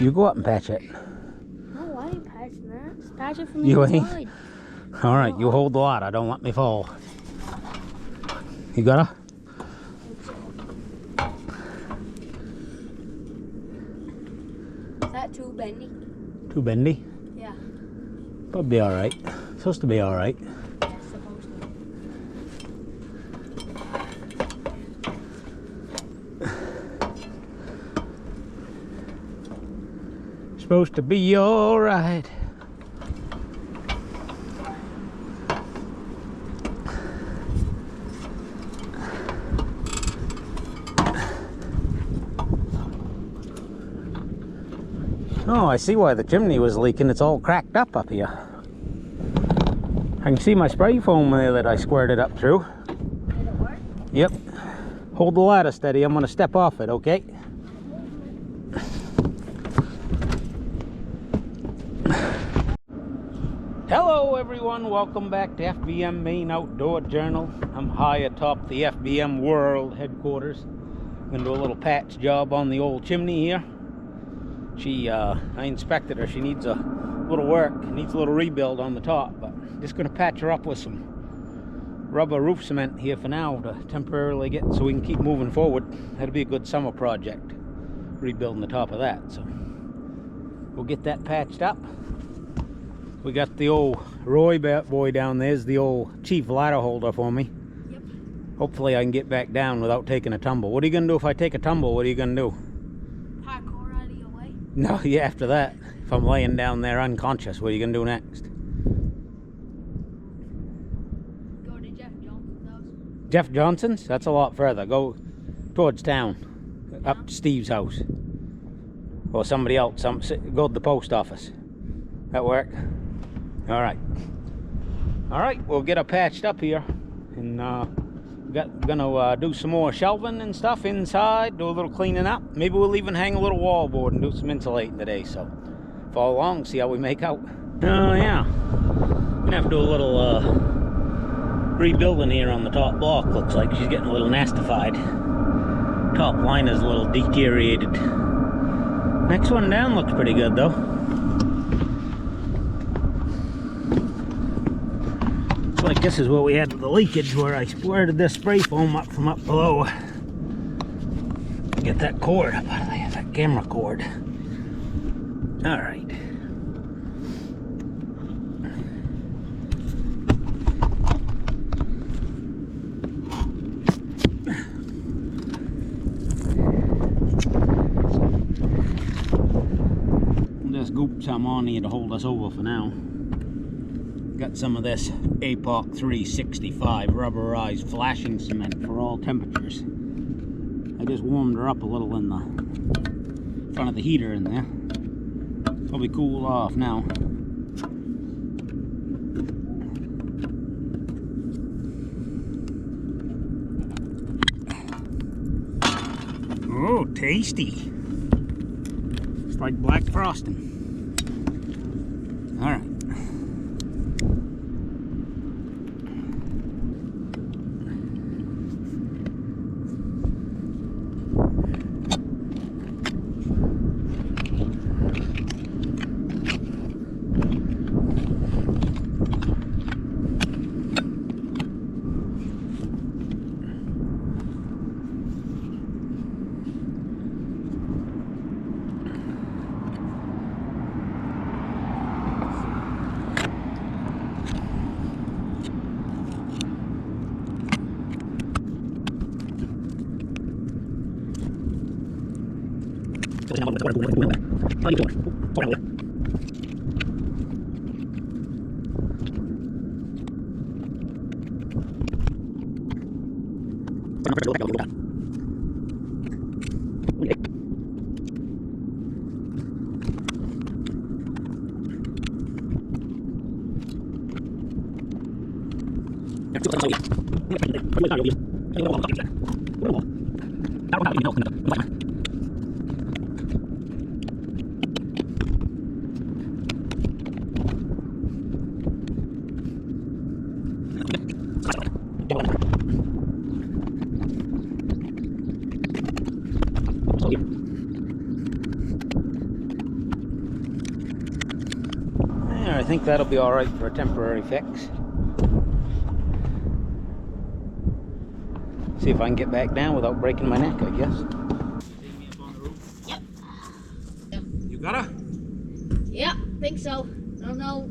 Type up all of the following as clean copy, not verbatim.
You go up and patch it. No, I ain't patching that. It's patching for me You inside. ain't? Alright, you hold the ladder. Don't let me fall. You got her? Is that too bendy? Too bendy? Yeah. Probably alright. Supposed to be alright. It's supposed to. Supposed to be alright. Oh, I see why the chimney was leaking. It's all cracked up here. I can see my spray foam there that I squirted up through. Did it work? Yep. Hold the ladder steady. I'm going to step off it, okay? Hello everyone, welcome back to FBM Main Outdoor Journal. I'm high atop the FBM World Headquarters. I'm going to do a little patch job on the old chimney here. I inspected her. She needs a little work, needs a little rebuild on the top, but just going to patch her up with some rubber roof cement here for now to temporarily get so we can keep moving forward. That'll be a good summer project, rebuilding the top of that. So we'll get that patched up. We got the old Roy boy down there's the old chief ladder holder for me. Yep. Hopefully I can get back down without taking a tumble. What are you gonna do if I take a tumble? What are you gonna do? Parkour out of your way. No, yeah, after that, if I'm laying down there unconscious, what are you gonna do next? Go to Jeff Johnson's house. Jeff Johnson's? That's a lot further. Go towards town, up to Steve's house, or somebody else. Go to the post office. That work? All right, we'll get her patched up here, and gonna do some more shelving and stuff inside, do a little cleaning up. Maybe we'll even hang a little wall board and do some insulating today, so follow along, see how we make out. Oh yeah, gonna have to do a little rebuilding here on the top block. Looks like she's getting a little nastified. Top line is a little deteriorated. Next one down looks pretty good though. Like this is what we had with the leakage, where I squirted this spray foam up from up below. Get that cord up out of there, that camera cord. All right. We'll just goop some on here to hold us over for now. Got some of this APOC 365 rubberized flashing cement for all temperatures. I just warmed her up a little in the front of the heater in there. Probably cool off now. Oh, tasty. It's like black frosting. All right. I think that'll be alright for a temporary fix. See if I can get back down without breaking my neck, I guess. Yep. You got her? Yep, think so. I don't know.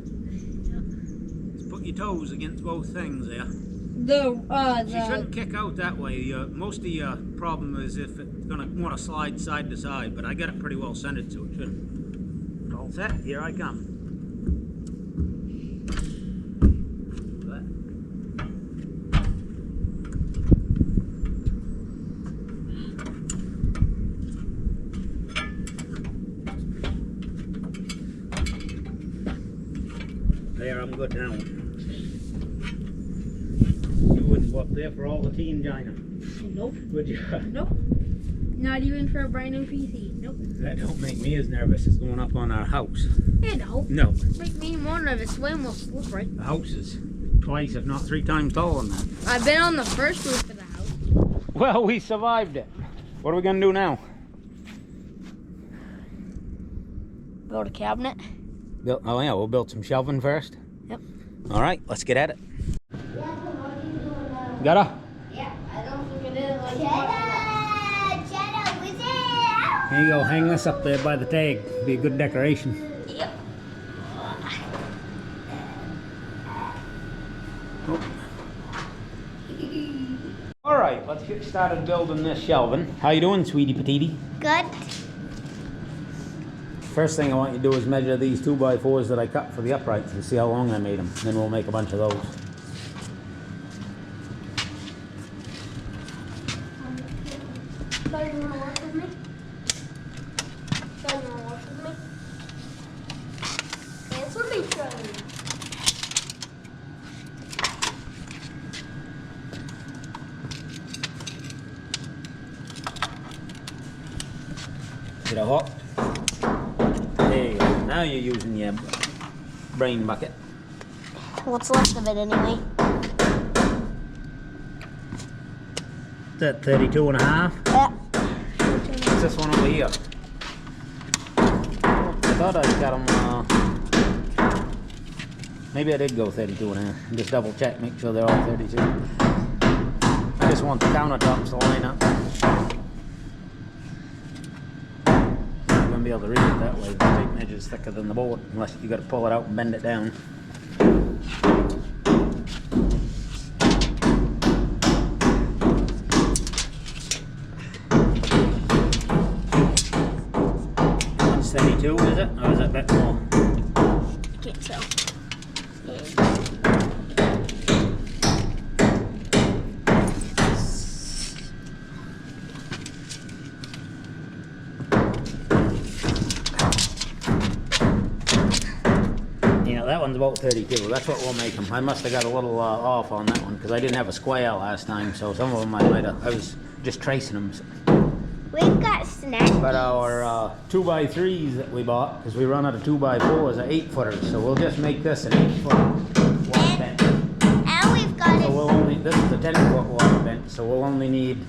Let's put your toes against both things there. She The shouldn't kick out that way. Most of your problem is if it's gonna want to slide side to side, but I got it pretty well centered, so it shouldn't. All set, here I come. There, I'm good now. You wouldn't go up there for all the teen China, Nope. would you? Nope. Not even for a brand new PC. Nope. That don't make me as nervous as going up on our house. It don't. No. Make me more nervous. Way more slippery. The house is twice, if not 3 times taller than that. I've been on the first roof of the house. Well, we survived it. What are we gonna do now? Build a cabinet. Oh yeah, we'll build some shelving first. Yep. All right, let's get at it. Got her? Yeah, I don't think it is like Here you go, hang this up there by the tag. Be a good decoration. Yep. Oh. All right, let's get started building this shelving. How you doing, sweetie patootie? Good. First thing I want you to do is measure these 2x4s that I cut for the uprights and see how long I made them. Then we'll make a bunch of those. So you wanna work with me? So you wanna work with me? Answer me, Charlie. Get a hook. There you go. Now you're using your brain bucket. What's left of it anyway? Is that 32 and a half? Yeah. What's this one over here? I thought I got them, maybe I did go 32 and a half. Just double check, make sure they're all 32. I just want the countertops to line up. You're going to be able to read it that way. The tape measure is thicker than the board, unless you got to pull it out and bend it down. That's 32, is it? Or is it a bit more? I can't tell. Yeah, that one's about 32. That's what we'll make them. I must have got a little off on that one because I didn't have a square last time, so some of them I was just tracing them. We've got snacks. But our 2x3s that we bought, because we run out of 2x4s, are 8-footers, so we'll just make this an 8-foot water bench. And we've got So we'll only, this is a 10-foot water bench, so we'll only need,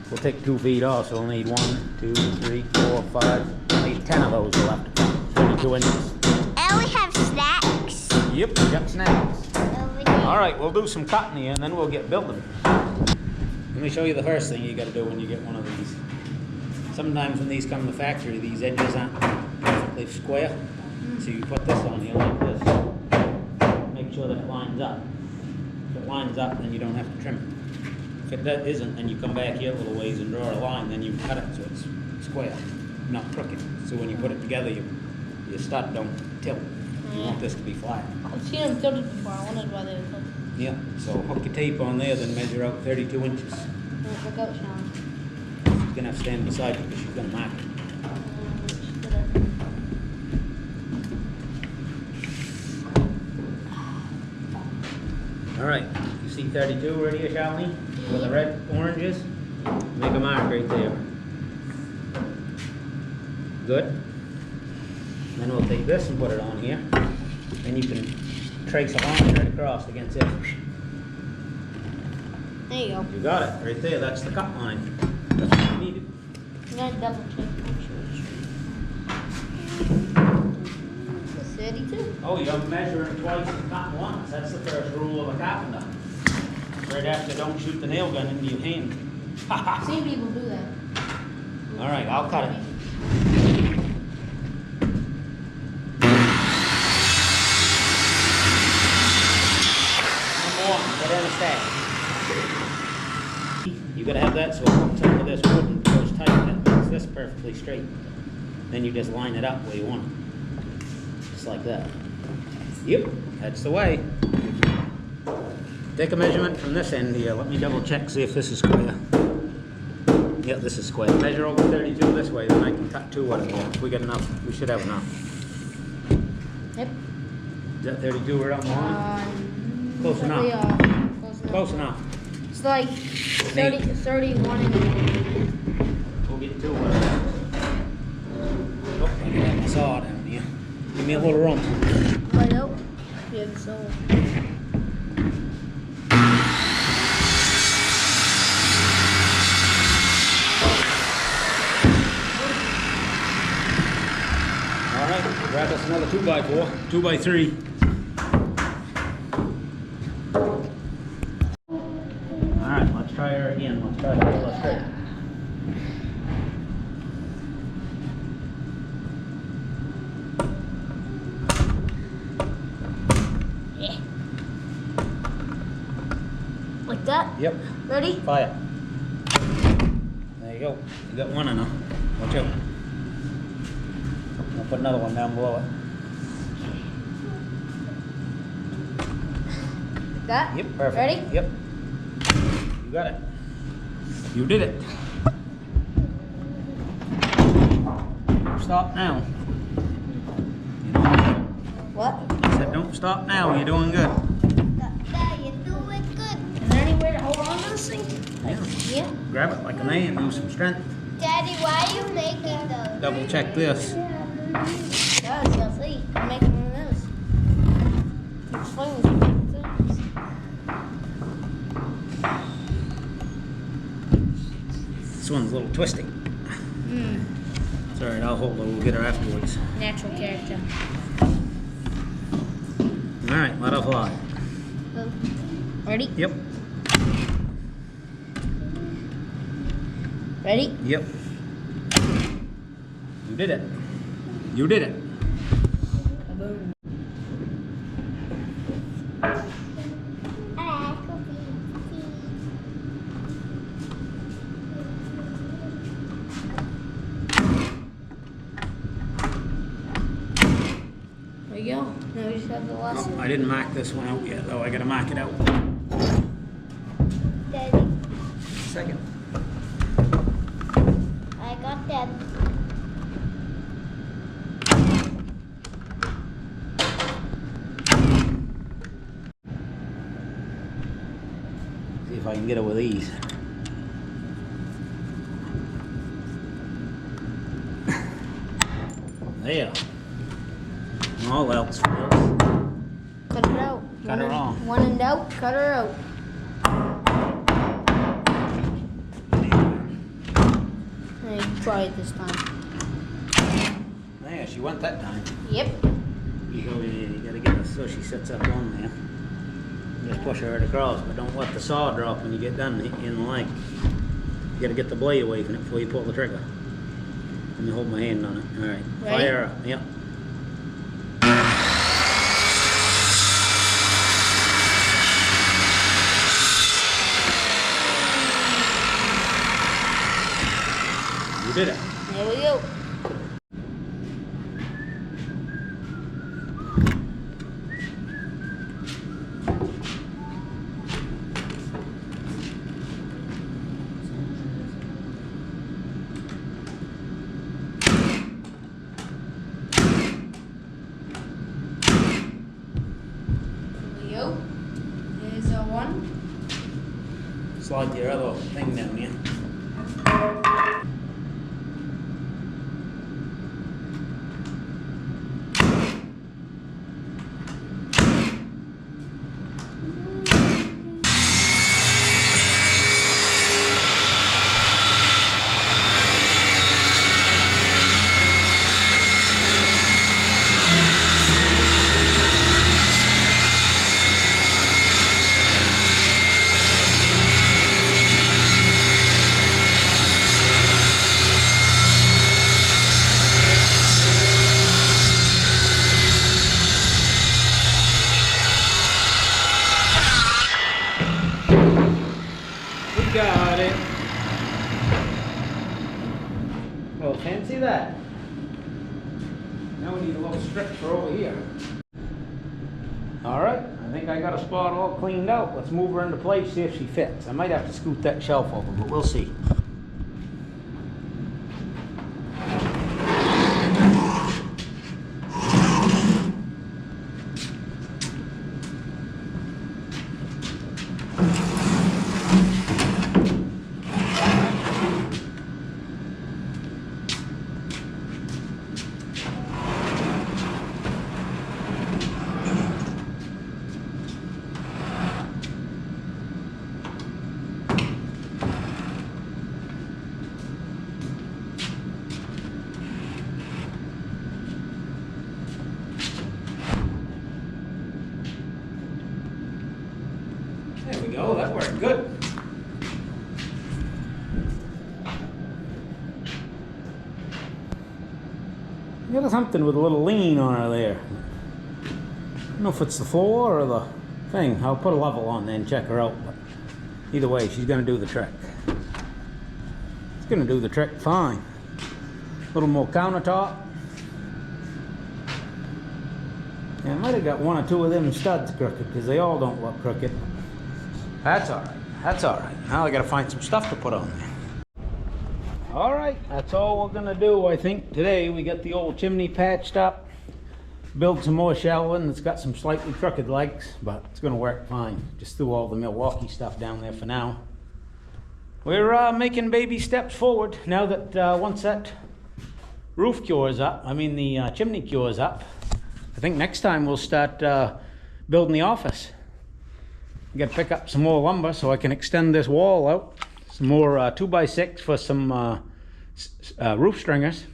we'll take 2 feet off, so we'll need 1, 2, 3, 4, 5, we'll need 10 of those we'll have to cut, 32 inches. And we have snacks. Yep, we got snacks. Over there. All right, we'll do some cutting here, and then we'll get building. Let me show you the first thing you got to do when you get one of these. Sometimes when these come to the factory, these edges aren't perfectly square. So you put this on here like this. Make sure that it lines up. If it lines up, then you don't have to trim it. If it isn't, then you come back here a little ways and draw a line, then you cut it so it's square, not crooked. So when you put it together, your stud don't tilt. You want this to be flat. I've seen them tilted before. I wondered why they were tilted. Yeah, so hook your tape on there, then measure out 32 inches. Look out, Sean. She's gonna have to stand beside you because she's gonna mark it. All right, you see 32 right here, Charlie? Where the red orange is? Make a mark right there. Good. Then we'll take this and put it on here. And you can trace a line right across against it. There you go. You got it, right there, that's the cut line. That's what we needed. I'm gonna double check. Make sure it's true. That's it. 32. Oh, you're measuring twice and cutting once. That's the first rule of a carpenter. Right after, don't shoot the nail gun into your hand. Seen people do that. All right, I'll cut it. One more, get in a stack. You gotta have that so it hooks up with this wood and goes tight. That makes this perfectly straight. Then you just line it up where you want it. Just like that. Yep, that's the way. Take a measurement from this end here. Let me double check, see if this is square. Yep, this is square. Measure over 32 this way, then I can cut 2 out of here. If we get enough, we should have enough. Yep. Is that 32 right on the line? Close enough. Close enough. It's like 30, 31 and We'll get 2 out of that. Oh, I can have my saw down here. Give me a little room. right out. Yeah, so. Alright, grab us another 2x4, 2x3. Alright, let's try her again. Let's try to pull her straight. Yeah. Like that? Yep. Ready? Fire. There you go. You got one enough. Watch out. I'll put another one down below it. Like that? Yep, perfect. Ready? Yep. You got it. You did it. Stop now. What? I said don't stop now. You're doing good. Dad, you're doing good. Is there any way to hold on to this thing? Yeah. Yeah. Grab it like a man. Use some strength. Daddy, why are you making those? Double check this. Guys, you'll see. I'm making one of those. Explain this. This one's a little twisty. It's alright, I'll hold her. We'll get her afterwards. Natural character. Alright, let her fly. Ready? Yep. Ready? Yep. You did it. You did it. Boom. There you go. Now we just have the last Oh, one. I didn't mark this one out yet, though. I gotta mark it out. Daddy, Second. I got that. See if I can get her with these. There. All else fails. Cut it out. Cut her off. One and out, cut her out. Hey, try it this time. There, she went that time. Yep. You go in here, you gotta get her so she sits up on there. Just push her right across, but don't let the saw drop when you get done in the leg. You gotta get the blade away from it before you pull the trigger. Let me hold my hand on it. Alright. Ready? Fire up. Yep. You did it. There we go. There's a one. Slide your other thing down here. Oh, fancy that. Now we need a little strip for over here. All right, I think I got a spot all cleaned out. Let's move her into place, see if she fits. I might have to scoot that shelf over, but we'll see. There we go, that worked good. Got something with a little lean on her there. I don't know if it's the floor or the thing. I'll put a level on there and check her out. But either way, she's gonna do the trick. It's gonna do the trick fine. A little more countertop. Yeah, I might have got one or two of them studs crooked because they all don't look crooked. That's all right. That's all right. Now I got to find some stuff to put on there. All right, that's all we're gonna do. I think today we got the old chimney patched up, build some more shelving. It's got some slightly crooked legs, but it's gonna work fine. Just threw all the Milwaukee stuff down there for now. We're making baby steps forward now that once that roof cures up, the chimney cures up, I think next time we'll start building the office. I got to pick up some more lumber so I can extend this wall out. Some more 2x6 for some roof stringers.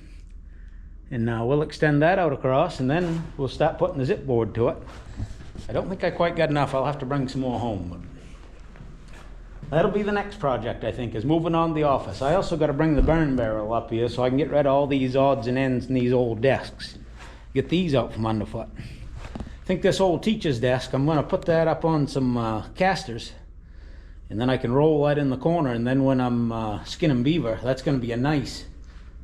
And we'll extend that out across, and then we'll start putting the zip board to it. I don't think I quite got enough. I'll have to bring some more home. But that'll be the next project, I think, is moving on the office. I also got to bring the burn barrel up here so I can get rid of all these odds and ends and these old desks. Get these out from underfoot. I think this old teacher's desk, I'm going to put that up on some casters, and then I can roll that in the corner, and then when I'm skinning beaver, that's going to be a nice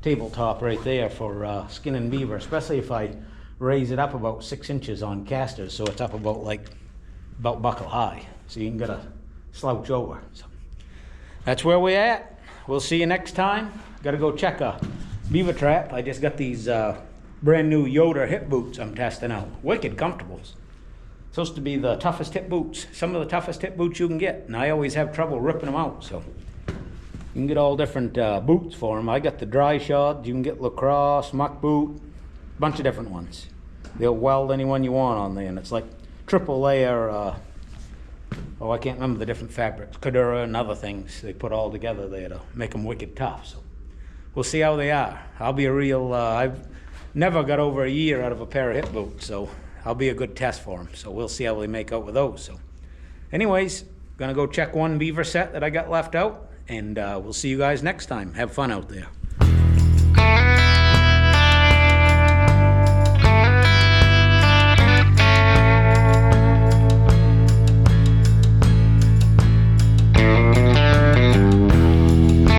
tabletop right there for skinning beaver, especially if I raise it up about 6 inches on casters, so it's up about buckle high, so you can get a slouch over. So that's where we're at. We'll see you next time. Got to go check a beaver trap. I just got these brand new Yoder hip boots I'm testing out. Wicked comfortable. Supposed to be the toughest hip boots. Some of the toughest hip boots you can get. And I always have trouble ripping them out. So you can get all different boots for them. I got the dry shod. You can get lacrosse, muck boot, a bunch of different ones. They'll weld any one you want on there. And it's like triple layer, I can't remember the different fabrics. Kadura and other things they put all together there to make them wicked tough. So we'll see how they are. I'll be a real, I've never got over a year out of a pair of hip boots, so I'll be a good test for them. So we'll see how they make out with those. So anyways, gonna go check one beaver set that I got left out, and we'll see you guys next time. Have fun out there.